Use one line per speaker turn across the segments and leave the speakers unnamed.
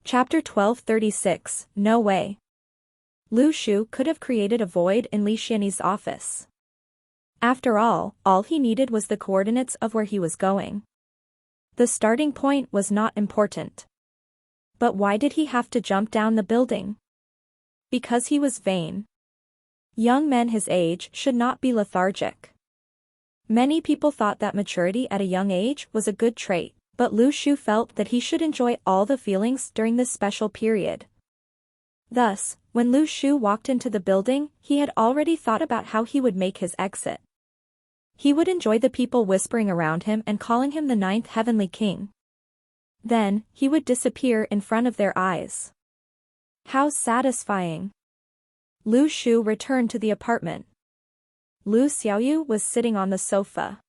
Chapter 1236, No Way. Lu Shu could have created a void in Li Xianyi's office. After all he needed was the coordinates of where he was going. The starting point was not important. But why did he have to jump down the building? Because he was vain. Young men his age should not be lethargic. Many people thought that maturity at a young age was a good trait, but Lu Shu felt that he should enjoy all the feelings during this special period. Thus, when Lu Shu walked into the building, he had already thought about how he would make his exit. He would enjoy the people whispering around him and calling him the ninth heavenly king. Then, he would disappear in front of their eyes. How satisfying! Lu Shu returned to the apartment. Lu Xiaoyu was sitting on the sofa.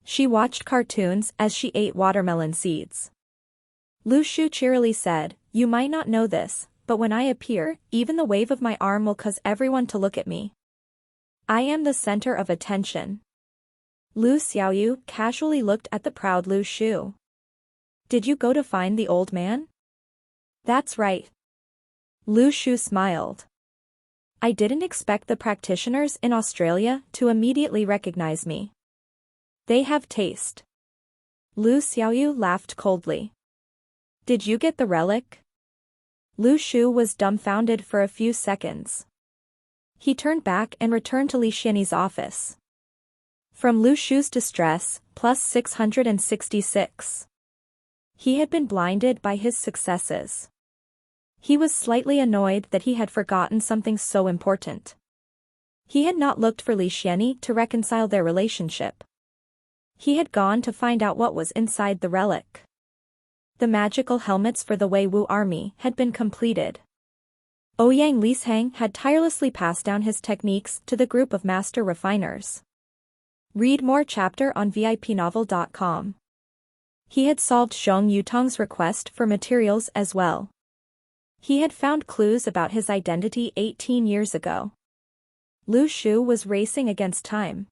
She watched cartoons as she ate watermelon seeds. Lu Shu cheerily said, "You might not know this, but when I appear, even the wave of my arm will cause everyone to look at me. I am the center of attention." Lu Xiaoyu casually looked at the proud Lu Shu. "Did you go to find the old man?" "That's right." Lu Shu smiled. "I didn't expect the practitioners in Australia to immediately recognize me. They have taste." Lu Xiaoyu laughed coldly. "Did you get the relic?" Lu Shu was dumbfounded for a few seconds. He turned back and returned to Li Xianyi's office. From Lu Shu's distress, plus 666. He had been blinded by his successes. He was slightly annoyed that he had forgotten something so important. He had not looked for Li Xianyi to reconcile their relationship. He had gone to find out what was inside the relic. The magical helmets for the Wei Wu army had been completed. Ouyang Lishang had tirelessly passed down his techniques to the group of master refiners. Read more chapter on VIPnovel.com. He had solved Zhong Yutong's request for materials as well. He had found clues about his identity 18 years ago. Lu Shu was racing against time.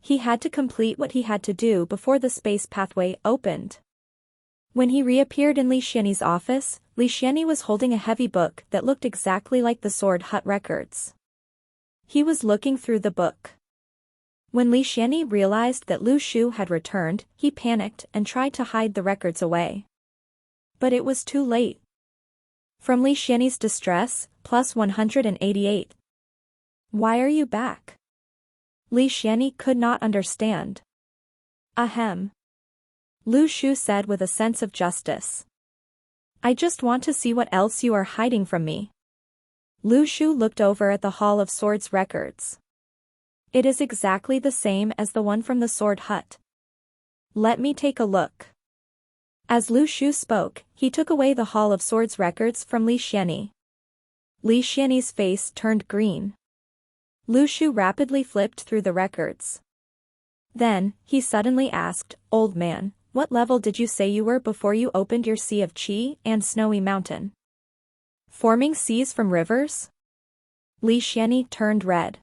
He had to complete what he had to do before the space pathway opened. When he reappeared in Li Xianyi's office, Li Xianyi was holding a heavy book that looked exactly like the Sword Hut records. He was looking through the book. When Li Xianyi realized that Lu Shu had returned, he panicked and tried to hide the records away. But it was too late. From Li Xianyi's distress, plus 188. "Why are you back?" Li Xianyi could not understand. "Ahem." Lu Shu said with a sense of justice. "I just want to see what else you are hiding from me." Lu Shu looked over at the Hall of Swords records. "It is exactly the same as the one from the Sword Hut." "Let me take a look." As Lu Shu spoke, he took away the Hall of Swords records from Li Xianyi. Li Xianyi's face turned green. Lu Shu rapidly flipped through the records. Then, he suddenly asked, "Old man, what level did you say you were before you opened your Sea of Qi and Snowy Mountain? Forming seas from rivers?" Li Xianyi turned red.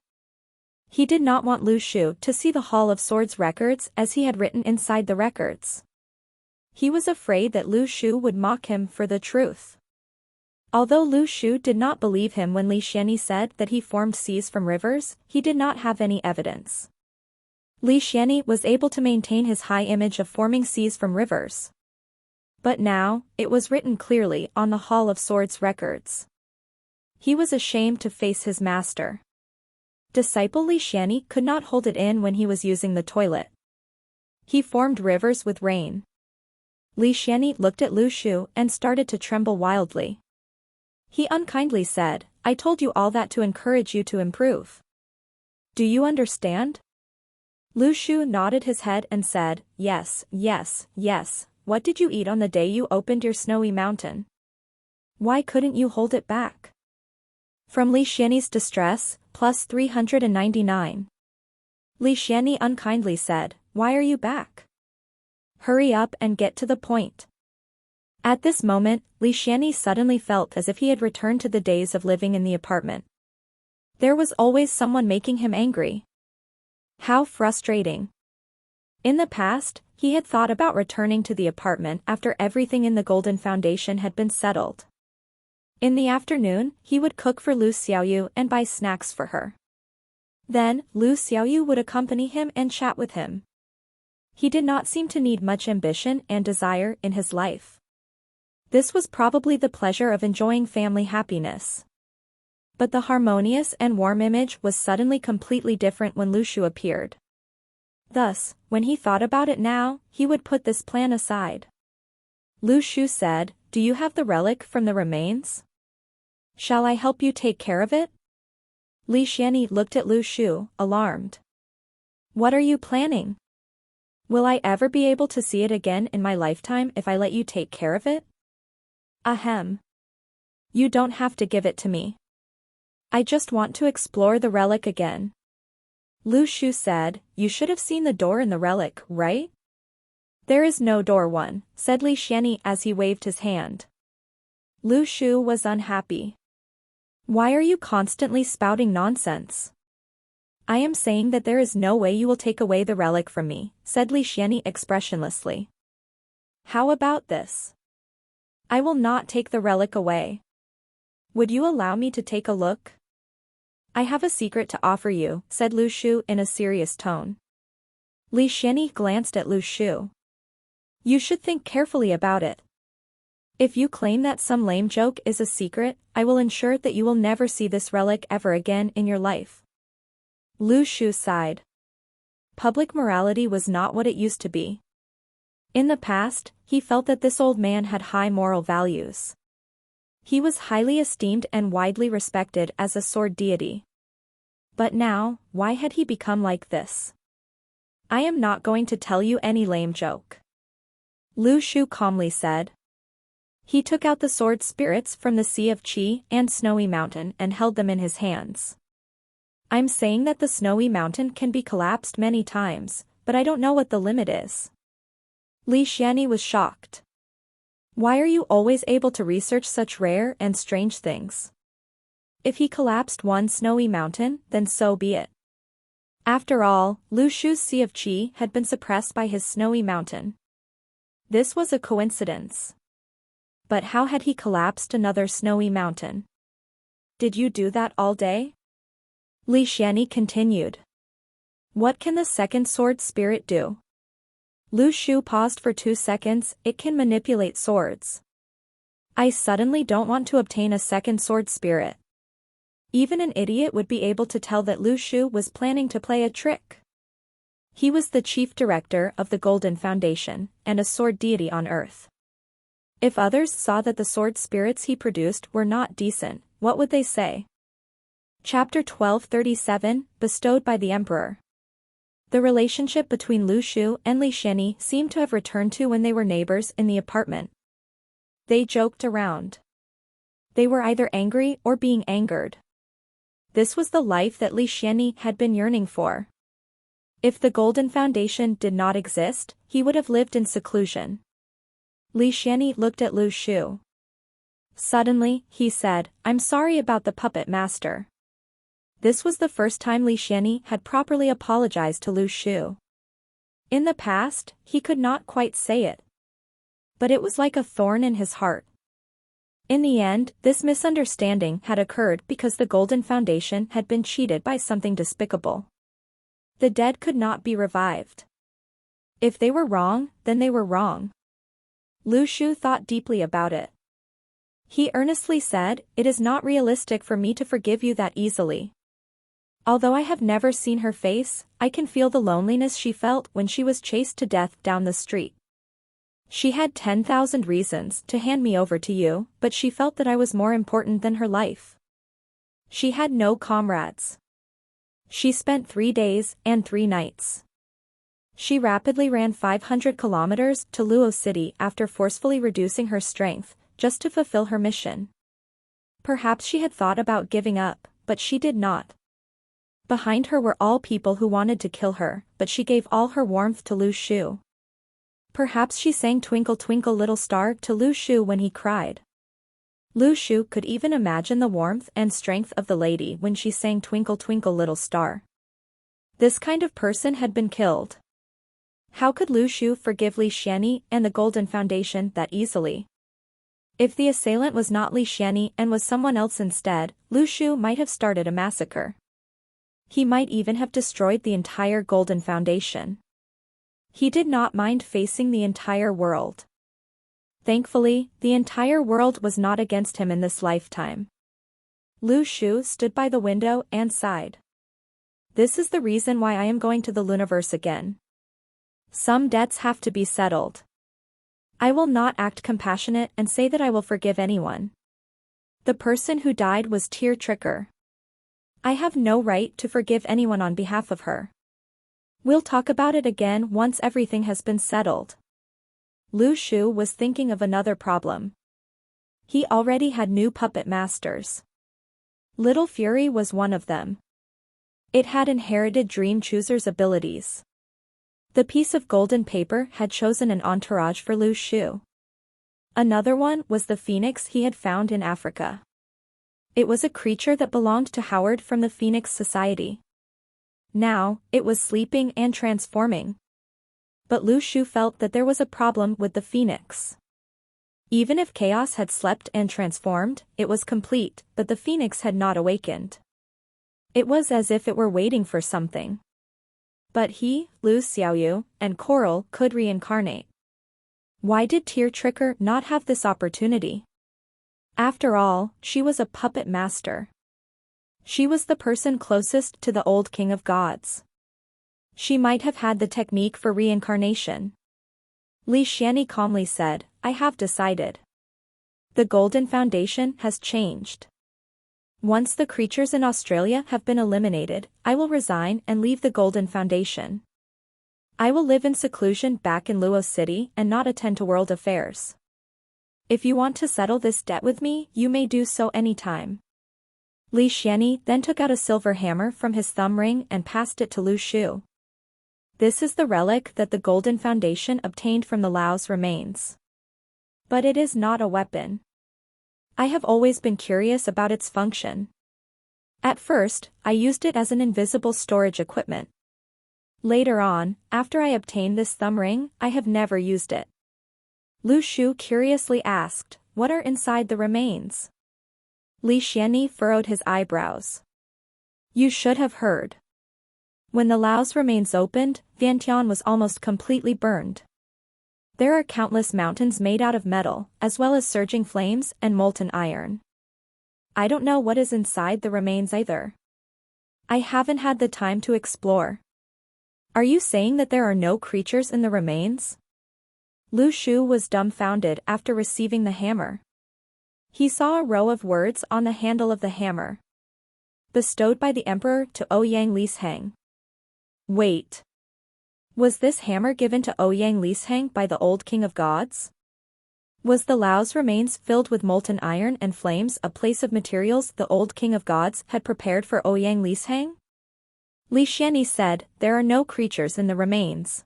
He did not want Lu Shu to see the Hall of Swords records as he had written inside the records. He was afraid that Lu Shu would mock him for the truth. Although Lu Shu did not believe him when Li Xianyi said that he formed seas from rivers, he did not have any evidence. Li Xianyi was able to maintain his high image of forming seas from rivers. But now, it was written clearly on the Hall of Swords records. He was ashamed to face his master. Disciple Li Xianyi could not hold it in when he was using the toilet. He formed rivers with rain. Li Xianyi looked at Lu Shu and started to tremble wildly. He unkindly said, "I told you all that to encourage you to improve. Do you understand?" Lu Shu nodded his head and said, "Yes, yes, yes. What did you eat on the day you opened your Snowy Mountain? Why couldn't you hold it back?" From Li Xianyi's distress, plus 399. Li Xianyi unkindly said, "Why are you back? Hurry up and get to the point." At this moment, Li Xianyi suddenly felt as if he had returned to the days of living in the apartment. There was always someone making him angry. How frustrating. In the past, he had thought about returning to the apartment after everything in the Golden Foundation had been settled. In the afternoon, he would cook for Lu Xiaoyu and buy snacks for her. Then, Lu Xiaoyu would accompany him and chat with him. He did not seem to need much ambition and desire in his life. This was probably the pleasure of enjoying family happiness. But the harmonious and warm image was suddenly completely different when Lu Shu appeared. Thus, when he thought about it now, he would put this plan aside. Lu Shu said, "Do you have the relic from the remains? Shall I help you take care of it?" Li Xianyi looked at Lu Shu, alarmed. "What are you planning? Will I ever be able to see it again in my lifetime if I let you take care of it?" "Ahem. You don't have to give it to me. I just want to explore the relic again." Lu Shu said, "You should have seen the door in the relic, right?" "There is no door one," said Li Xianyi as he waved his hand. Lu Shu was unhappy. "Why are you constantly spouting nonsense? I am saying that there is no way you will take away the relic from me," said Li Xianyi expressionlessly. "How about this? I will not take the relic away. Would you allow me to take a look?" "I have a secret to offer you," said Lu Shu in a serious tone. Li Xianyi glanced at Lu Shu. "You should think carefully about it. If you claim that some lame joke is a secret, I will ensure that you will never see this relic ever again in your life." Lu Shu sighed. Public morality was not what it used to be. In the past, he felt that this old man had high moral values. He was highly esteemed and widely respected as a sword deity. But now, why had he become like this? "I am not going to tell you any lame joke," Lu Shu calmly said. He took out the sword spirits from the Sea of Qi and Snowy Mountain and held them in his hands. "I'm saying that the Snowy Mountain can be collapsed many times, but I don't know what the limit is." Li Xianyi was shocked. "Why are you always able to research such rare and strange things? If he collapsed one Snowy Mountain, then so be it." After all, Lu Shu's Sea of Qi had been suppressed by his Snowy Mountain. This was a coincidence. But how had he collapsed another Snowy Mountain? "Did you do that all day?" Li Xianyi continued. "What can the second sword spirit do?" Lu Shu paused for 2 seconds. "It can manipulate swords." "I suddenly don't want to obtain a second sword spirit." Even an idiot would be able to tell that Lu Shu was planning to play a trick. He was the chief director of the Golden Foundation, and a sword deity on Earth. If others saw that the sword spirits he produced were not decent, what would they say? Chapter 1237, Bestowed by the Emperor. The relationship between Lu Shu and Li Xianyi seemed to have returned to when they were neighbors in the apartment. They joked around. They were either angry or being angered. This was the life that Li Xianyi had been yearning for. If the Golden Foundation did not exist, he would have lived in seclusion. Li Xianyi looked at Lu Shu. Suddenly, he said, "I'm sorry about the puppet master." This was the first time Li Xianyi had properly apologized to Lu Shu. In the past, he could not quite say it. But it was like a thorn in his heart. In the end, this misunderstanding had occurred because the Golden Foundation had been cheated by something despicable. The dead could not be revived. If they were wrong, then they were wrong. Lu Shu thought deeply about it. He earnestly said, "It is not realistic for me to forgive you that easily. Although I have never seen her face, I can feel the loneliness she felt when she was chased to death down the street. She had 10,000 reasons to hand me over to you, but she felt that I was more important than her life. She had no comrades. She spent 3 days and 3 nights. She rapidly ran 500 kilometers to Luo City after forcefully reducing her strength, just to fulfill her mission. Perhaps she had thought about giving up, but she did not. Behind her were all people who wanted to kill her, but she gave all her warmth to Lu Shu. Perhaps she sang Twinkle Twinkle Little Star to Lu Shu when he cried. Lu Shu could even imagine the warmth and strength of the lady when she sang Twinkle Twinkle Little Star. This kind of person had been killed. How could Lu Shu forgive Li Xianyi and the Golden Foundation that easily? If the assailant was not Li Xianyi and was someone else instead, Lu Shu might have started a massacre. He might even have destroyed the entire Golden Foundation. He did not mind facing the entire world. Thankfully, the entire world was not against him in this lifetime. Lu Shu stood by the window and sighed. This is the reason why I am going to the Luniverse again. Some debts have to be settled. I will not act compassionate and say that I will forgive anyone. The person who died was Trotter. I have no right to forgive anyone on behalf of her. We'll talk about it again once everything has been settled. Lu Shu was thinking of another problem. He already had new puppet masters. Little Fury was one of them. It had inherited Dream Chooser's abilities. The piece of golden paper had chosen an entourage for Lu Shu. Another one was the phoenix he had found in Africa. It was a creature that belonged to Howard from the Phoenix Society. Now, it was sleeping and transforming. But Lu Shu felt that there was a problem with the phoenix. Even if Chaos had slept and transformed, it was complete, but the phoenix had not awakened. It was as if it were waiting for something. But he, Lu Xiaoyu, and Coral could reincarnate. Why did Trotter not have this opportunity? After all, she was a puppet master. She was the person closest to the old king of gods. She might have had the technique for reincarnation. Li Xianyi calmly said, I have decided. The Golden Foundation has changed. Once the creatures in Australia have been eliminated, I will resign and leave the Golden Foundation. I will live in seclusion back in Luo City and not attend to world affairs. If you want to settle this debt with me, you may do so anytime. Li Xianyi then took out a silver hammer from his thumb ring and passed it to Lu Shu. This is the relic that the Golden Foundation obtained from the Lao's remains. But it is not a weapon. I have always been curious about its function. At first, I used it as an invisible storage equipment. Later on, after I obtained this thumb ring, I have never used it. Lu Shu curiously asked, what are inside the remains? Li Xianyi furrowed his eyebrows. You should have heard. When the Lao's remains opened, Vientiane was almost completely burned. There are countless mountains made out of metal, as well as surging flames and molten iron. I don't know what is inside the remains either. I haven't had the time to explore. Are you saying that there are no creatures in the remains? Lu Shu was dumbfounded after receiving the hammer. He saw a row of words on the handle of the hammer. Bestowed by the Emperor to Ouyang Lisheng. Wait. Was this hammer given to Ouyang Lisheng by the old king of gods? Was the Lao's remains filled with molten iron and flames a place of materials the old king of gods had prepared for Ouyang Lisheng? Li Xianyi said, there are no creatures in the remains.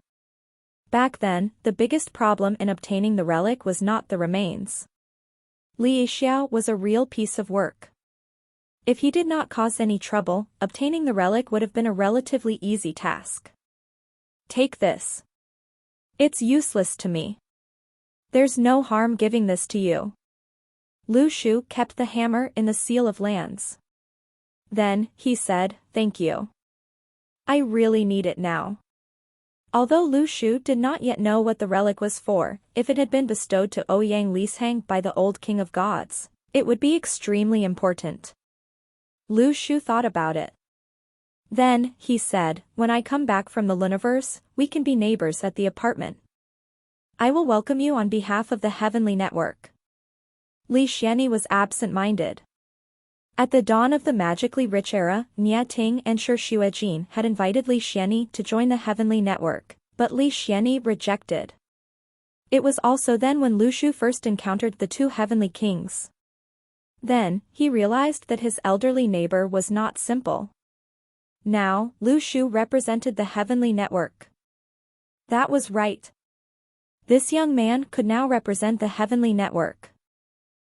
Back then, the biggest problem in obtaining the relic was not the remains. Li Yixiao was a real piece of work. If he did not cause any trouble, obtaining the relic would have been a relatively easy task. Take this. It's useless to me. There's no harm giving this to you. Lu Shu kept the hammer in the Seal of Lands. Then, he said, thank you. I really need it now. Although Lu Shu did not yet know what the relic was for, if it had been bestowed to Ouyang Lisheng by the old king of gods, it would be extremely important. Lu Shu thought about it. Then, he said, when I come back from the Luniverse, we can be neighbors at the apartment. I will welcome you on behalf of the Heavenly Network. Li Xianyi was absent-minded. At the dawn of the magically rich era, Nia Ting and Shi Xuejin had invited Li Xianyi to join the Heavenly Network, but Li Xianyi rejected. It was also then when Lu Shu first encountered the two Heavenly Kings. Then, he realized that his elderly neighbor was not simple. Now, Lu Shu represented the Heavenly Network. That was right. This young man could now represent the Heavenly Network.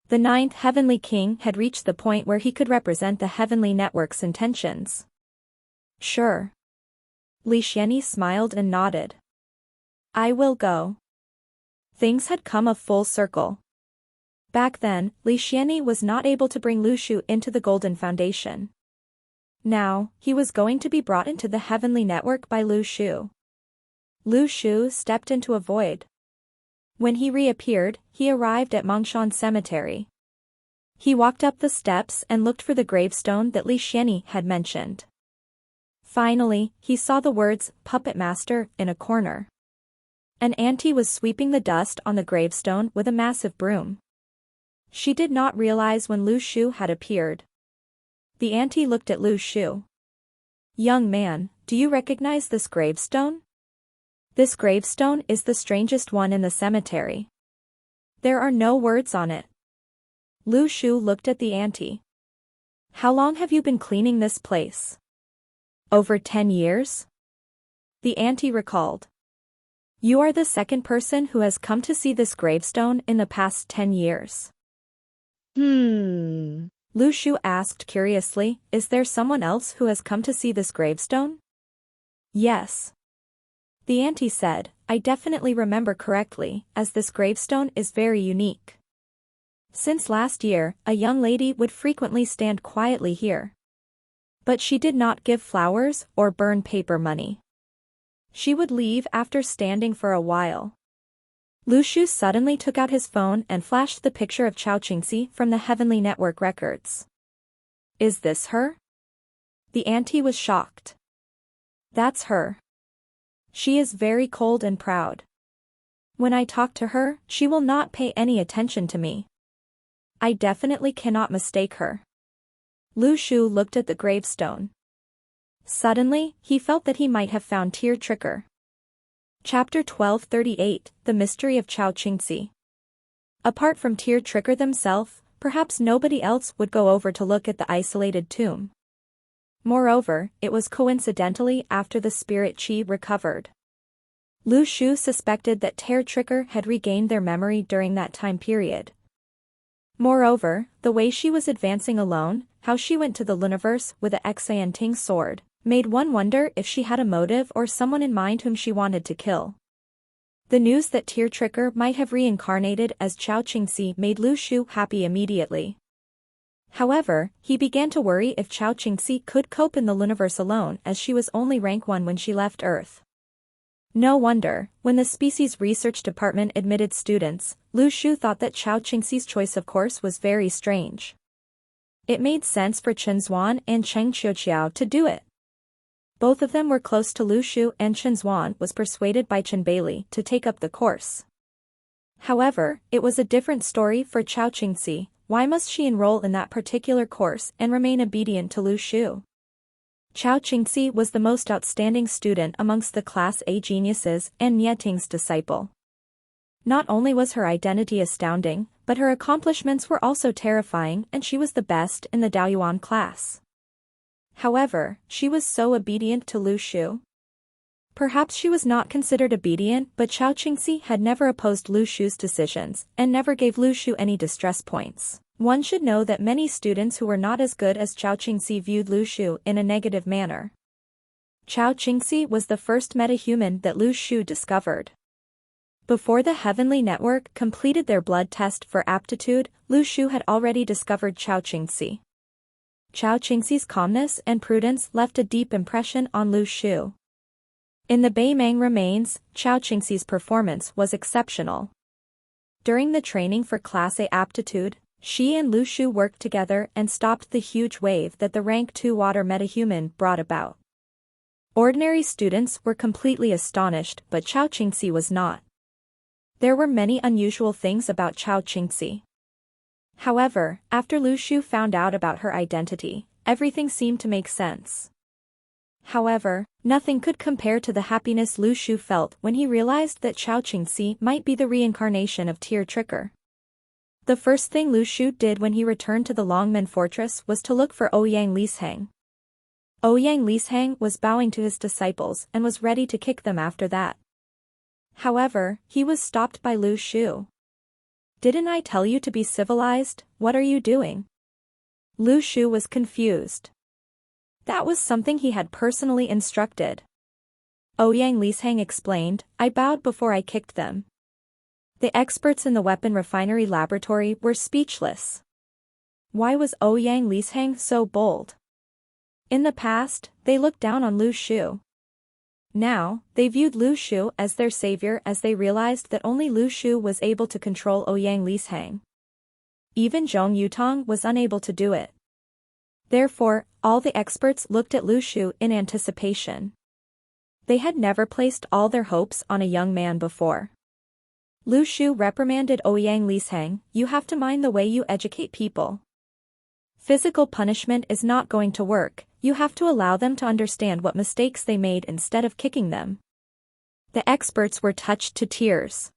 The ninth Heavenly King had reached the point where he could represent the Heavenly Network's intentions. Sure. Li Xianyi smiled and nodded. I will go. Things had come a full circle. Back then, Li Xianyi was not able to bring Lu Shu into the Golden Foundation. Now, he was going to be brought into the Heavenly Network by Lu Shu. Lu Shu stepped into a void. When he reappeared, he arrived at Mongshan Cemetery. He walked up the steps and looked for the gravestone that Li Xianyi had mentioned. Finally, he saw the words, Puppet Master, in a corner. An auntie was sweeping the dust on the gravestone with a massive broom. She did not realize when Lu Shu had appeared. The auntie looked at Lu Shu. Young man, do you recognize this gravestone? This gravestone is the strangest one in the cemetery. There are no words on it. Lu Shu looked at the auntie. How long have you been cleaning this place? Over 10 years? The auntie recalled. You are the second person who has come to see this gravestone in the past 10 years. Lu Shu asked curiously, is there someone else who has come to see this gravestone? Yes. The auntie said, I definitely remember correctly, as this gravestone is very unique. Since last year, a young lady would frequently stand quietly here. But she did not give flowers or burn paper money. She would leave after standing for a while. Lu Shu suddenly took out his phone and flashed the picture of Chao Qingxi from the Heavenly Network records. Is this her? The auntie was shocked. That's her. She is very cold and proud. When I talk to her, she will not pay any attention to me. I definitely cannot mistake her. Lu Shu looked at the gravestone. Suddenly, he felt that he might have found Tear Tricker. Chapter 1238, The Mystery of Chao Qingxi. Apart from Tear Tricker themselves, perhaps nobody else would go over to look at the isolated tomb. Moreover, it was coincidentally after the spirit chi recovered. Lu Shu suspected that Tear Tricker had regained their memory during that time period. Moreover, the way she was advancing alone, how she went to the Luniverse with a Xianting sword, made one wonder if she had a motive or someone in mind whom she wanted to kill. The news that Tear Tricker might have reincarnated as Chao Qingxi made Lu Shu happy immediately. However, he began to worry if Chao Qingxi could cope in the Luniverse alone, as she was only rank 1 when she left Earth. No wonder, when the Species Research Department admitted students, Lu Shu thought that Chao Qingxi's choice of course was very strange. It made sense for Chen Zuan and Cheng Qiuqiao to do it. Both of them were close to Lu Shu, and Chen Zuan was persuaded by Chen Bailey to take up the course. However, it was a different story for Chao Qingxi. Why must she enroll in that particular course and remain obedient to Lu Shu? Chao Qingxi was the most outstanding student amongst the Class A geniuses and Nieting's disciple. Not only was her identity astounding, but her accomplishments were also terrifying, and she was the best in the Daoyuan class. However, she was so obedient to Lu Shu. Perhaps she was not considered obedient, but Chao Qingxi had never opposed Lu Shu's decisions, and never gave Lu Shu any distress points. One should know that many students who were not as good as Chao Qingxi viewed Lu Shu in a negative manner. Chao Qingxi was the first metahuman that Lu Shu discovered. Before the Heavenly Network completed their blood test for aptitude, Lu Shu had already discovered Chao Qingxi. Chao Qingxi's calmness and prudence left a deep impression on Lu Shu. In the Beimang remains, Chao Qingxi's performance was exceptional. During the training for Class A aptitude, she and Lu Shu worked together and stopped the huge wave that the rank 2 water metahuman brought about. Ordinary students were completely astonished, but Chao Qingxi was not. There were many unusual things about Chao Qingxi. However, after Lu Shu found out about her identity, everything seemed to make sense. However, nothing could compare to the happiness Lu Shu felt when he realized that Chao Qingxi might be the reincarnation of Tear Tricker. The first thing Lu Shu did when he returned to the Longmen Fortress was to look for Ouyang Lisheng. Ouyang Lisheng was bowing to his disciples and was ready to kick them after that. However, he was stopped by Lu Shu. Didn't I tell you to be civilized? What are you doing? Lu Shu was confused. That was something he had personally instructed. Ouyang Lisheng explained, I bowed before I kicked them. The experts in the weapon refinery laboratory were speechless. Why was Ouyang Lisheng so bold? In the past, they looked down on Lu Shu. Now, they viewed Lu Shu as their savior as they realized that only Lu Shu was able to control Ouyang Lisheng. Even Zhong Yutong was unable to do it. Therefore, all the experts looked at Lu Shu in anticipation. They had never placed all their hopes on a young man before. Lu Shu reprimanded Ouyang Lisheng, you have to mind the way you educate people. Physical punishment is not going to work, you have to allow them to understand what mistakes they made instead of kicking them. The experts were touched to tears.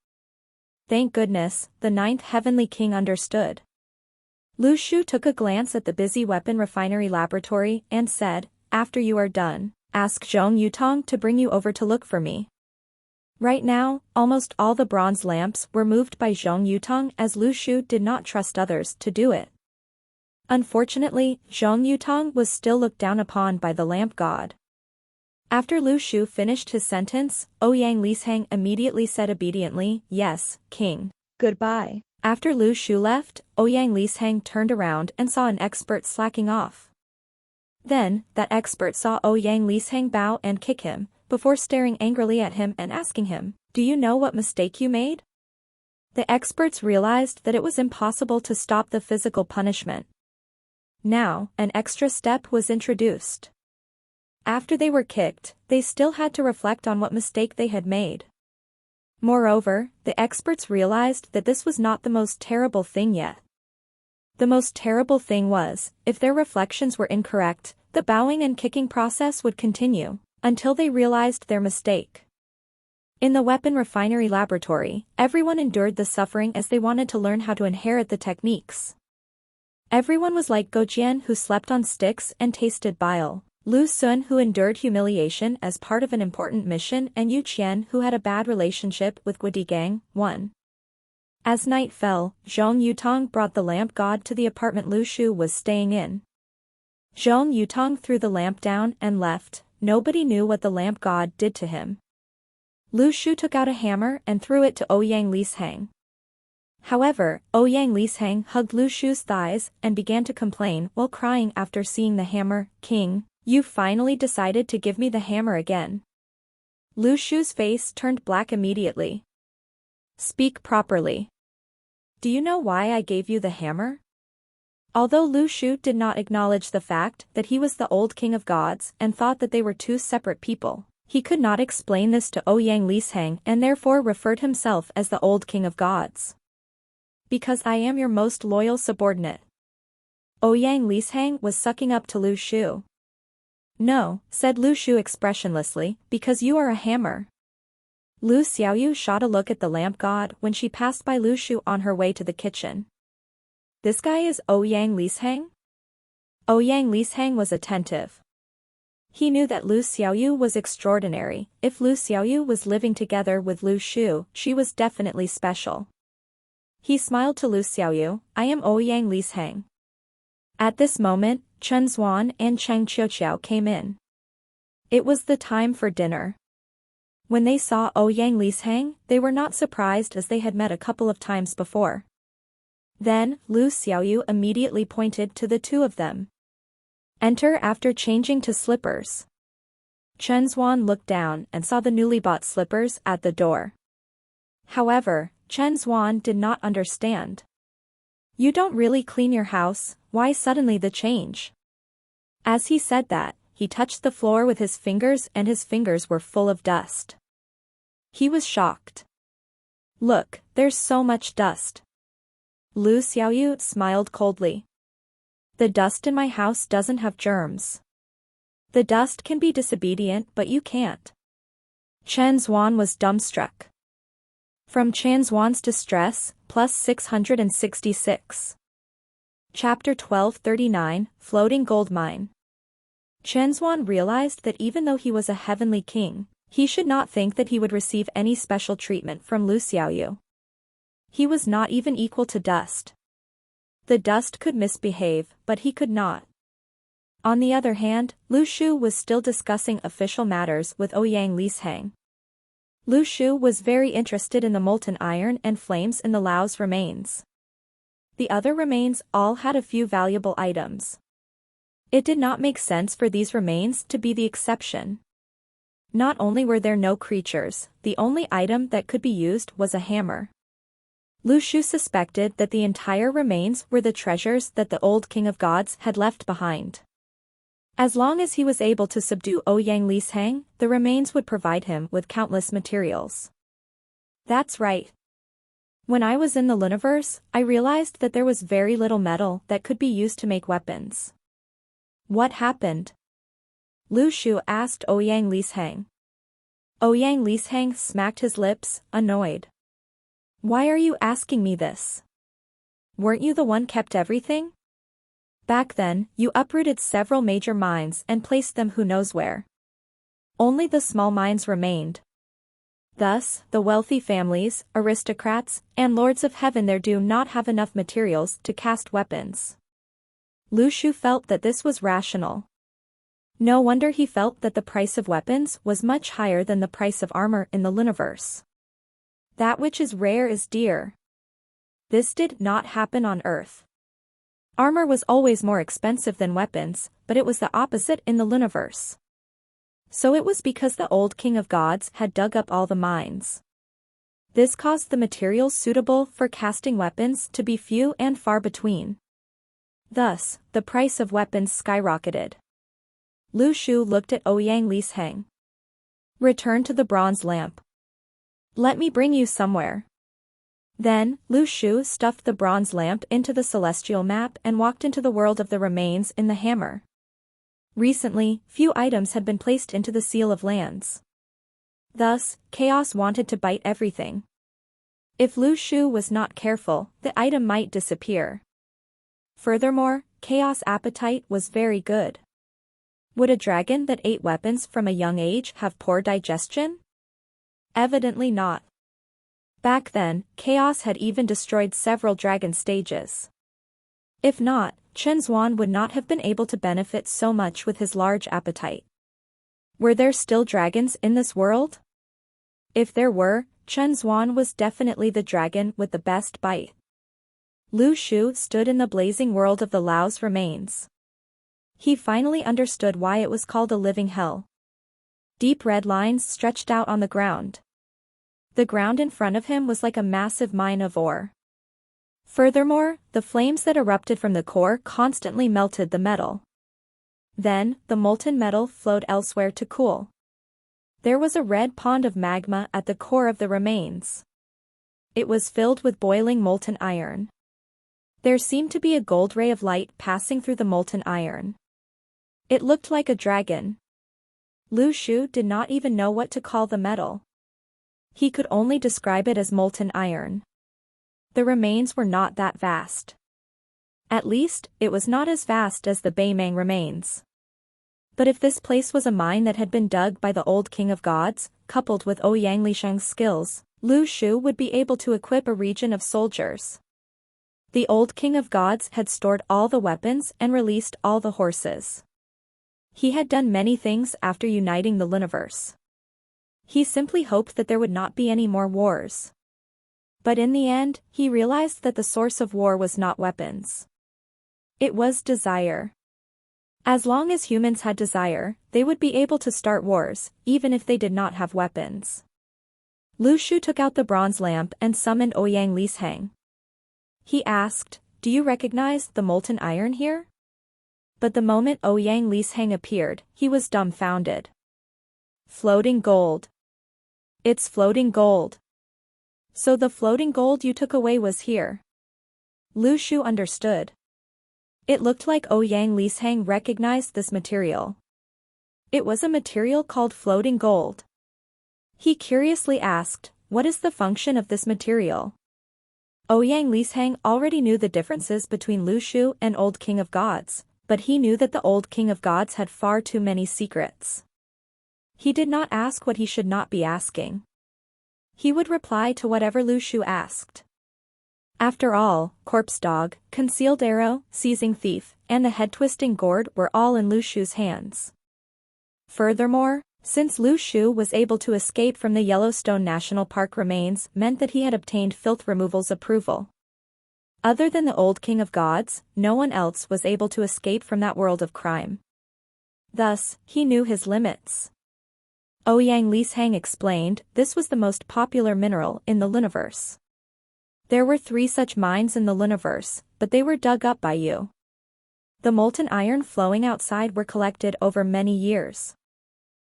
Thank goodness, the ninth heavenly king understood. Lu Shu took a glance at the busy weapon refinery laboratory and said, after you are done, ask Zhong Yutong to bring you over to look for me. Right now, almost all the bronze lamps were moved by Zhong Yutong as Lu Shu did not trust others to do it. Unfortunately, Zhong Yutong was still looked down upon by the lamp god. After Lu Shu finished his sentence, Ouyang Lisheng immediately said obediently, yes, king. Goodbye. After Lu Shu left, Ouyang Lisheng turned around and saw an expert slacking off. Then, that expert saw Ouyang Lisheng bow and kick him, before staring angrily at him and asking him, do you know what mistake you made? The experts realized that it was impossible to stop the physical punishment. Now, an extra step was introduced. After they were kicked, they still had to reflect on what mistake they had made. Moreover, the experts realized that this was not the most terrible thing yet. The most terrible thing was, if their reflections were incorrect, the bowing and kicking process would continue, until they realized their mistake. In the weapon refinery laboratory, everyone endured the suffering as they wanted to learn how to inherit the techniques. Everyone was like Go Jian who slept on sticks and tasted bile, Lu Sun who endured humiliation as part of an important mission, and Yu Qian who had a bad relationship with Guodi Gang. 1. As night fell, Zhong Yutong brought the lamp god to the apartment Lu Shu was staying in. Zhong Yutong threw the lamp down and left. Nobody knew what the lamp god did to him. Lu Shu took out a hammer and threw it to Ouyang Lisheng. However, Ouyang Lisheng hugged Lu Shu's thighs and began to complain while crying after seeing the hammer. King, you finally decided to give me the hammer again. Lu Shu's face turned black immediately. Speak properly. Do you know why I gave you the hammer? Although Lu Shu did not acknowledge the fact that he was the old king of gods and thought that they were two separate people, he could not explain this to Ouyang Lisheng and therefore referred himself as the old king of gods. Because I am your most loyal subordinate. Ouyang Lisheng was sucking up to Lu Shu. No, said Lu Shu expressionlessly, because you are a hammer. Lu Xiaoyu shot a look at the lamp god when she passed by Lu Shu on her way to the kitchen. This guy is Ouyang Lisheng? Ouyang Lisheng was attentive. He knew that Lu Xiaoyu was extraordinary. If Lu Xiaoyu was living together with Lu Shu, she was definitely special. He smiled to Lu Xiaoyu, I am Ouyang Lisheng. At this moment, Chen Zuan and Cheng Qiuqiao came in. It was the time for dinner. When they saw Ouyang Lisheng, they were not surprised as they had met a couple of times before. Then, Lu Xiaoyu immediately pointed to the two of them. Enter after changing to slippers. Chen Zuan looked down and saw the newly bought slippers at the door. However, Chen Zuan did not understand. You don't really clean your house, why suddenly the change? As he said that, he touched the floor with his fingers and his fingers were full of dust. He was shocked. Look, there's so much dust. Lu Xiaoyu smiled coldly. The dust in my house doesn't have germs. The dust can be disobedient but you can't. Chen Zuan was dumbstruck. From Chen Zuan's distress, plus 666. Chapter 1239, Floating Gold Mine. Chen Zuan realized that even though he was a heavenly king, he should not think that he would receive any special treatment from Lu Xiaoyu. He was not even equal to dust. The dust could misbehave, but he could not. On the other hand, Lu Shu was still discussing official matters with Ouyang Lisheng. Lu Shu was very interested in the molten iron and flames in the Lao's remains. The other remains all had a few valuable items. It did not make sense for these remains to be the exception. Not only were there no creatures, the only item that could be used was a hammer. Lu Shu suspected that the entire remains were the treasures that the old king of gods had left behind. As long as he was able to subdue Ouyang Lisheng, the remains would provide him with countless materials. That's right. When I was in the Luniverse, I realized that there was very little metal that could be used to make weapons. What happened? Lu Shu asked Ouyang Lisheng. Ouyang Lisheng smacked his lips, annoyed. Why are you asking me this? Weren't you the one kept everything? Back then, you uprooted several major mines and placed them who knows where. Only the small mines remained. Thus, the wealthy families, aristocrats, and lords of heaven there do not have enough materials to cast weapons. Lu Shu felt that this was rational. No wonder he felt that the price of weapons was much higher than the price of armor in the Luniverse. That which is rare is dear. This did not happen on Earth. Armor was always more expensive than weapons, but it was the opposite in the Luniverse. So it was because the old king of gods had dug up all the mines. This caused the materials suitable for casting weapons to be few and far between. Thus, the price of weapons skyrocketed. Lu Shu looked at Ouyang Lisheng. Return to the bronze lamp. Let me bring you somewhere. Then, Lu Shu stuffed the bronze lamp into the celestial map and walked into the world of the remains in the hammer. Recently, few items had been placed into the Seal of Lands. Thus, chaos wanted to bite everything. If Lu Shu was not careful, the item might disappear. Furthermore, chaos' appetite was very good. Would a dragon that ate weapons from a young age have poor digestion? Evidently not. Back then, chaos had even destroyed several dragon stages. If not, Chen Zuan would not have been able to benefit so much with his large appetite. Were there still dragons in this world? If there were, Chen Zuan was definitely the dragon with the best bite. Lu Shu stood in the blazing world of the Lao's remains. He finally understood why it was called a living hell. Deep red lines stretched out on the ground. The ground in front of him was like a massive mine of ore. Furthermore, the flames that erupted from the core constantly melted the metal. Then, the molten metal flowed elsewhere to cool. There was a red pond of magma at the core of the remains. It was filled with boiling molten iron. There seemed to be a gold ray of light passing through the molten iron. It looked like a dragon. Lu Shu did not even know what to call the metal. He could only describe it as molten iron. The remains were not that vast. At least, it was not as vast as the Beimang remains. But if this place was a mine that had been dug by the old king of gods, coupled with Ouyang Lisheng's skills, Lu Shu would be able to equip a region of soldiers. The old king of gods had stored all the weapons and released all the horses. He had done many things after uniting the Luniverse. He simply hoped that there would not be any more wars. But in the end, he realized that the source of war was not weapons. It was desire. As long as humans had desire, they would be able to start wars, even if they did not have weapons. Lu Shu took out the bronze lamp and summoned Ouyang Lisheng. He asked, "Do you recognize the molten iron here?" But the moment Ouyang Lisheng appeared, he was dumbfounded. Floating gold. It's floating gold. So the floating gold you took away was here. Lu Shu understood. It looked like Ouyang Lisheng recognized this material. It was a material called floating gold. He curiously asked, "What is the function of this material?" Ouyang Lisheng already knew the differences between Lu Shu and Old King of Gods, but he knew that the Old King of Gods had far too many secrets. He did not ask what he should not be asking. He would reply to whatever Lu Shu asked. After all, corpse dog, concealed arrow, seizing thief, and the head-twisting gourd were all in Lu Shu's hands. Furthermore, since Lu Shu was able to escape from the Yellowstone National Park remains meant that he had obtained filth removal's approval. Other than the old king of gods, no one else was able to escape from that world of crime. Thus, he knew his limits. Ouyang Lishang explained, this was the most popular mineral in the Luniverse. There were 3 such mines in the Luniverse, but they were dug up by you. The molten iron flowing outside were collected over many years.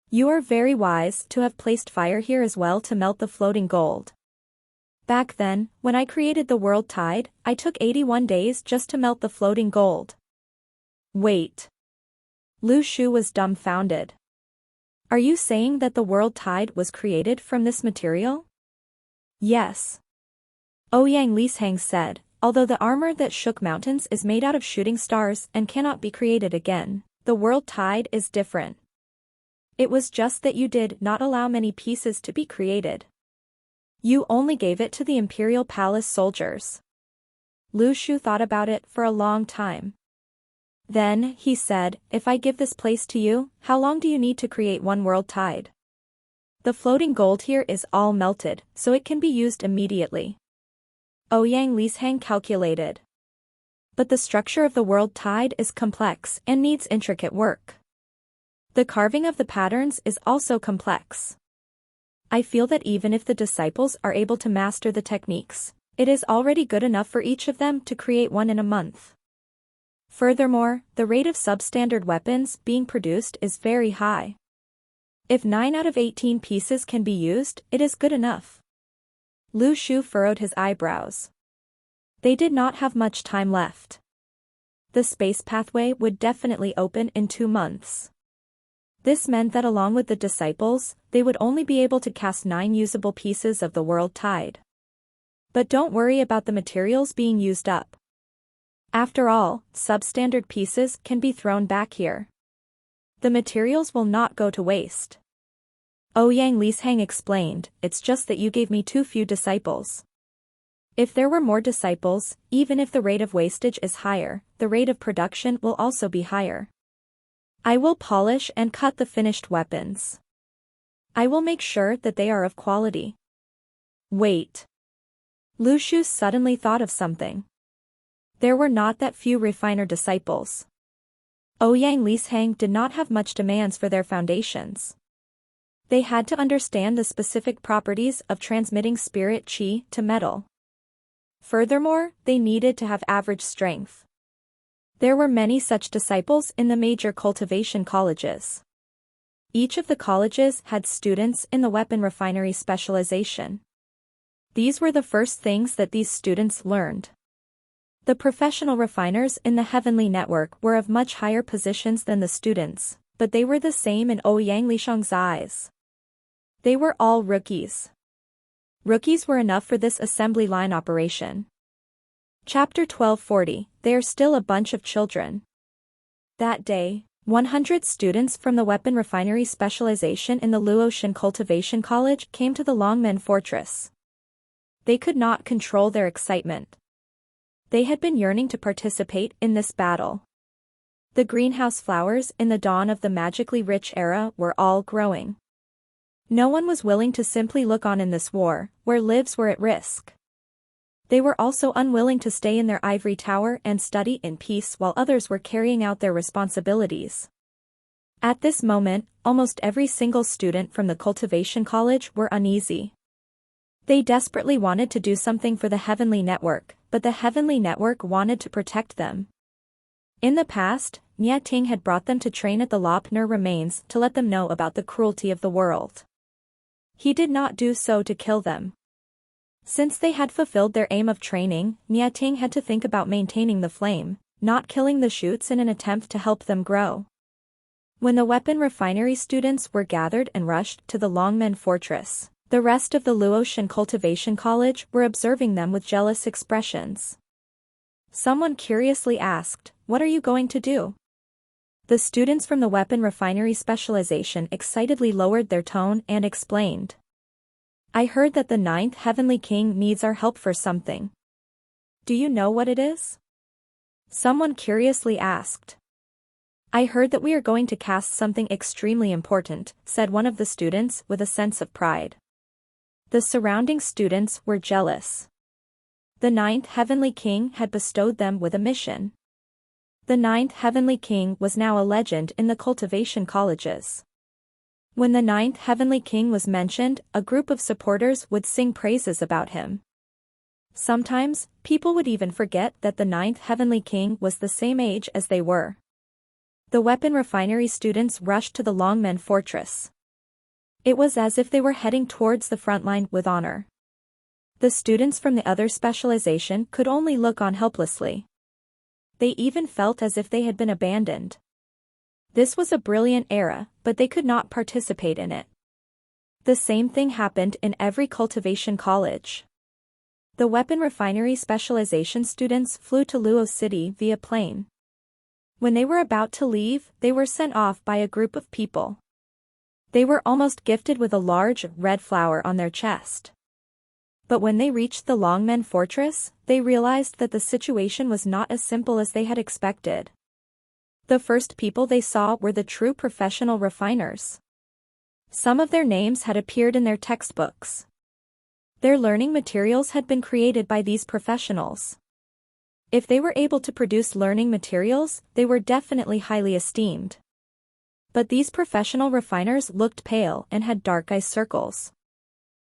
You are very wise to have placed fire here as well to melt the floating gold. Back then, when I created the world tide, I took 81 days just to melt the floating gold. Wait. Lu Shu was dumbfounded. Are you saying that the world tide was created from this material? Yes. Ouyang Lishang said, although the armor that shook mountains is made out of shooting stars and cannot be created again, the world tide is different. It was just that you did not allow many pieces to be created. You only gave it to the Imperial Palace soldiers. Lu Shu thought about it for a long time. Then, he said, if I give this place to you, how long do you need to create one world tide? The floating gold here is all melted, so it can be used immediately. Ouyang Lishang calculated. But the structure of the world tide is complex and needs intricate work. The carving of the patterns is also complex. I feel that even if the disciples are able to master the techniques, it is already good enough for each of them to create one in a month. Furthermore, the rate of substandard weapons being produced is very high. If 9 out of 18 pieces can be used, it is good enough. Lu Shu furrowed his eyebrows. They did not have much time left. The space pathway would definitely open in 2 months. This meant that along with the disciples, they would only be able to cast 9 usable pieces of the world tide. But don't worry about the materials being used up. After all, substandard pieces can be thrown back here. The materials will not go to waste. Ouyang Lishang explained, it's just that you gave me too few disciples. If there were more disciples, even if the rate of wastage is higher, the rate of production will also be higher. I will polish and cut the finished weapons. I will make sure that they are of quality. Wait. Lu Shu suddenly thought of something. There were not that few refiner disciples. Ouyang Lishang did not have much demands for their foundations. They had to understand the specific properties of transmitting spirit qi to metal. Furthermore, they needed to have average strength. There were many such disciples in the major cultivation colleges. Each of the colleges had students in the weapon refinery specialization. These were the first things that these students learned. The professional refiners in the Heavenly Network were of much higher positions than the students, but they were the same in Ouyang Lishang's eyes. They were all rookies. Rookies were enough for this assembly line operation. Chapter 1240, They are still a bunch of children. That day, 100 students from the weapon refinery specialization in the Luotian Cultivation College came to the Longmen Fortress. They could not control their excitement. They had been yearning to participate in this battle. The greenhouse flowers in the dawn of the magically rich era were all growing. No one was willing to simply look on in this war, where lives were at risk. They were also unwilling to stay in their ivory tower and study in peace while others were carrying out their responsibilities. At this moment, almost every single student from the cultivation college were uneasy. They desperately wanted to do something for the Heavenly Network, but the Heavenly Network wanted to protect them. In the past, Nia Ting had brought them to train at the Lopner remains to let them know about the cruelty of the world. He did not do so to kill them. Since they had fulfilled their aim of training, Nia Ting had to think about maintaining the flame, not killing the shoots in an attempt to help them grow. When the weapon refinery students were gathered and rushed to the Longmen Fortress, the rest of the Luotian Cultivation College were observing them with jealous expressions. Someone curiously asked, "What are you going to do?" The students from the weapon refinery specialization excitedly lowered their tone and explained. "I heard that the 9th Heavenly King needs our help for something. Do you know what it is? Someone curiously asked. I heard that we are going to cast something extremely important, said one of the students with a sense of pride. The surrounding students were jealous. The ninth heavenly king had bestowed them with a mission. The ninth heavenly king was now a legend in the cultivation colleges. When the ninth heavenly king was mentioned, a group of supporters would sing praises about him. Sometimes, people would even forget that the ninth heavenly king was the same age as they were. The weapon refinery students rushed to the Longmen Fortress. It was as if they were heading towards the front line with honor. The students from the other specialization could only look on helplessly. They even felt as if they had been abandoned. This was a brilliant era, but they could not participate in it. The same thing happened in every cultivation college. The weapon refinery specialization students flew to Luo City via plane. When they were about to leave, they were sent off by a group of people. They were almost gifted with a large, red flower on their chest. But when they reached the Longmen Fortress, they realized that the situation was not as simple as they had expected. The first people they saw were the true professional refiners. Some of their names had appeared in their textbooks. Their learning materials had been created by these professionals. If they were able to produce learning materials, they were definitely highly esteemed. But these professional refiners looked pale and had dark eye circles.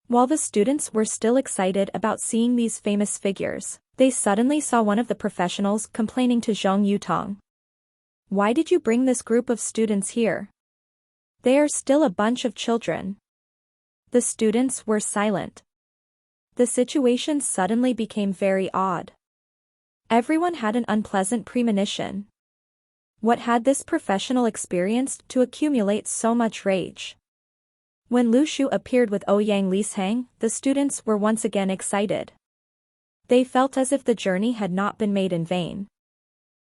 While the students were still excited about seeing these famous figures, they suddenly saw one of the professionals complaining to Zhong Yutong. Why did you bring this group of students here? They are still a bunch of children. The students were silent. The situation suddenly became very odd. Everyone had an unpleasant premonition. What had this professional experienced to accumulate so much rage? When Lu Shu appeared with Ouyang Lisheng, the students were once again excited. They felt as if the journey had not been made in vain.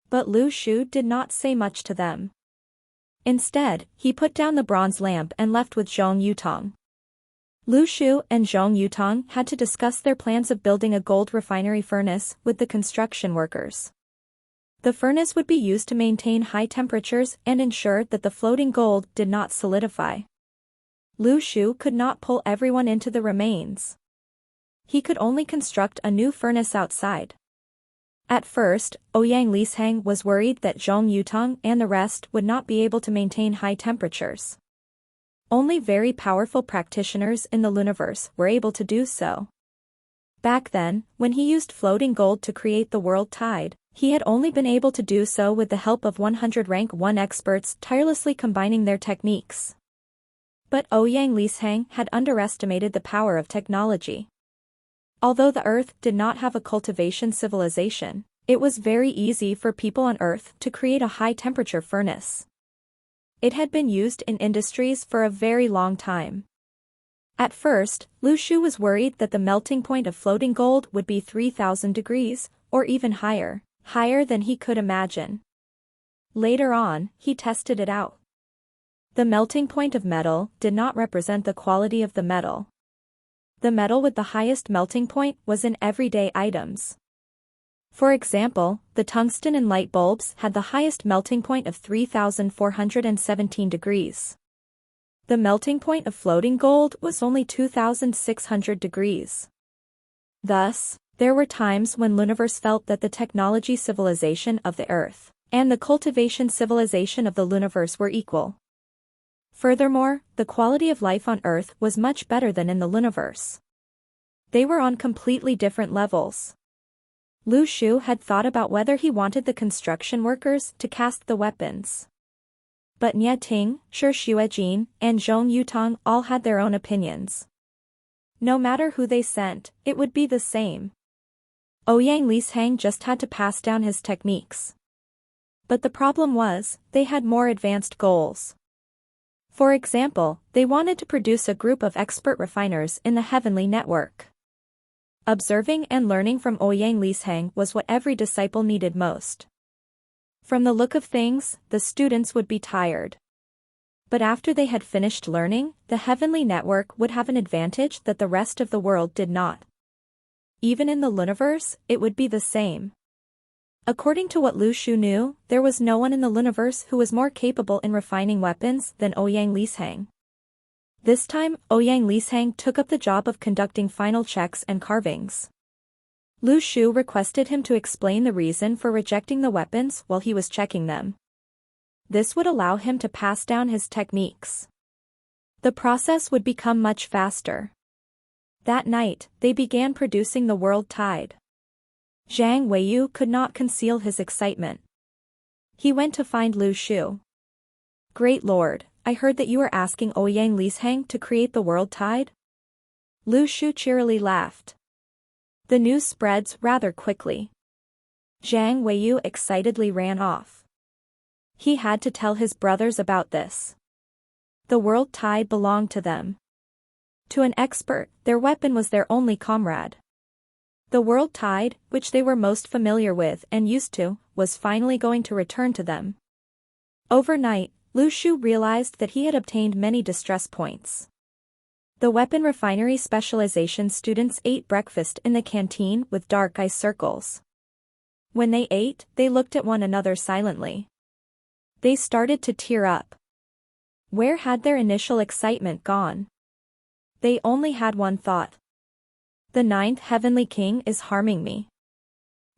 But Lu Shu did not say much to them. Instead, he put down the bronze lamp and left with Zhong Yutong. Lu Shu and Zhong Yutong had to discuss their plans of building a gold refinery furnace with the construction workers. The furnace would be used to maintain high temperatures and ensure that the floating gold did not solidify. Lu Shu could not pull everyone into the remains. He could only construct a new furnace outside. At first, Ouyang Lisheng was worried that Zhong Yutong and the rest would not be able to maintain high temperatures. Only very powerful practitioners in the Luniverse were able to do so. Back then, when he used floating gold to create the world tide, he had only been able to do so with the help of 100 rank 1 experts tirelessly combining their techniques. But Ouyang Lisheng had underestimated the power of technology. Although the Earth did not have a cultivation civilization, it was very easy for people on Earth to create a high-temperature furnace. It had been used in industries for a very long time. At first, Lu Shu was worried that the melting point of floating gold would be 3,000 degrees, or even higher than he could imagine. Later on, he tested it out. The melting point of metal did not represent the quality of the metal. The metal with the highest melting point was in everyday items. For example, the tungsten in light bulbs had the highest melting point of 3,417 degrees. The melting point of floating gold was only 2,600 degrees. Thus, there were times when Luniverse felt that the technology civilization of the Earth and the cultivation civilization of the Luniverse were equal. Furthermore, the quality of life on Earth was much better than in the Luniverse. They were on completely different levels. Lu Shu had thought about whether he wanted the construction workers to cast the weapons. But Nye Ting, Shi Xuejin, and Zhong Yutong all had their own opinions. No matter who they sent, it would be the same. Ouyang Lisheng just had to pass down his techniques. But the problem was, they had more advanced goals. For example, they wanted to produce a group of expert refiners in the heavenly network. Observing and learning from Ouyang Lisheng was what every disciple needed most. From the look of things, the students would be tired. But after they had finished learning, the heavenly network would have an advantage that the rest of the world did not. Even in the Luniverse, it would be the same. According to what Lu Shu knew, there was no one in the Luniverse who was more capable in refining weapons than Ouyang Lishang. This time, Ouyang Lishang took up the job of conducting final checks and carvings. Lu Shu requested him to explain the reason for rejecting the weapons while he was checking them. This would allow him to pass down his techniques. The process would become much faster. That night, they began producing the World Tide. Zhang Weiyu could not conceal his excitement. He went to find Lu Shu. "Great Lord, I heard that you were asking Ouyang Lishang to create the World Tide?" Lu Shu cheerily laughed. The news spreads rather quickly. Zhang Weiyu excitedly ran off. He had to tell his brothers about this. The World Tide belonged to them. To an expert, their weapon was their only comrade. The World Tide, which they were most familiar with and used to, was finally going to return to them. Overnight, Lu Shu realized that he had obtained many distress points. The weapon refinery specialization students ate breakfast in the canteen with dark eye circles. When they ate, they looked at one another silently. They started to tear up. Where had their initial excitement gone? They only had one thought. The 9th Heavenly King is harming me.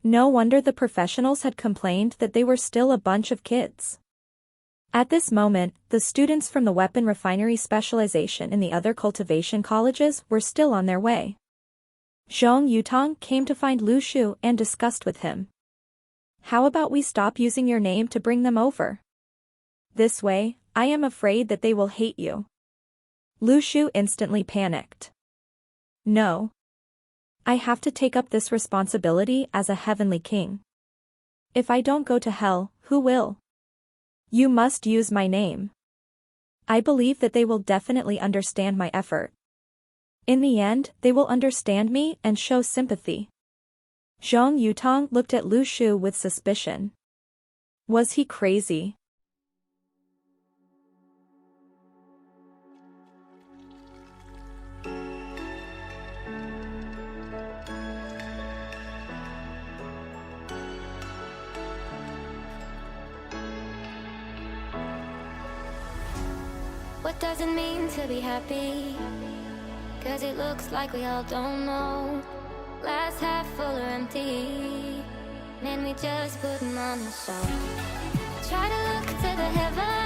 No wonder the professionals had complained that they were still a bunch of kids. At this moment, the students from the weapon refinery specialization in the other cultivation colleges were still on their way. Zhong Yutong came to find Lu Shu and discussed with him. "How about we stop using your name to bring them over? This way, I am afraid that they will hate you." Lu Shu instantly panicked. "No. I have to take up this responsibility as a heavenly king. If I don't go to hell, who will? You must use my name. I believe that they will definitely understand my effort. In the end, they will understand me and show sympathy." Zhong Yutong looked at Lu Shu with suspicion. Was he crazy?
What does it mean to be happy? 'Cause it looks like we all don't know. Glass half full or empty. Man, we just putting on the show. Try to look to the heavens.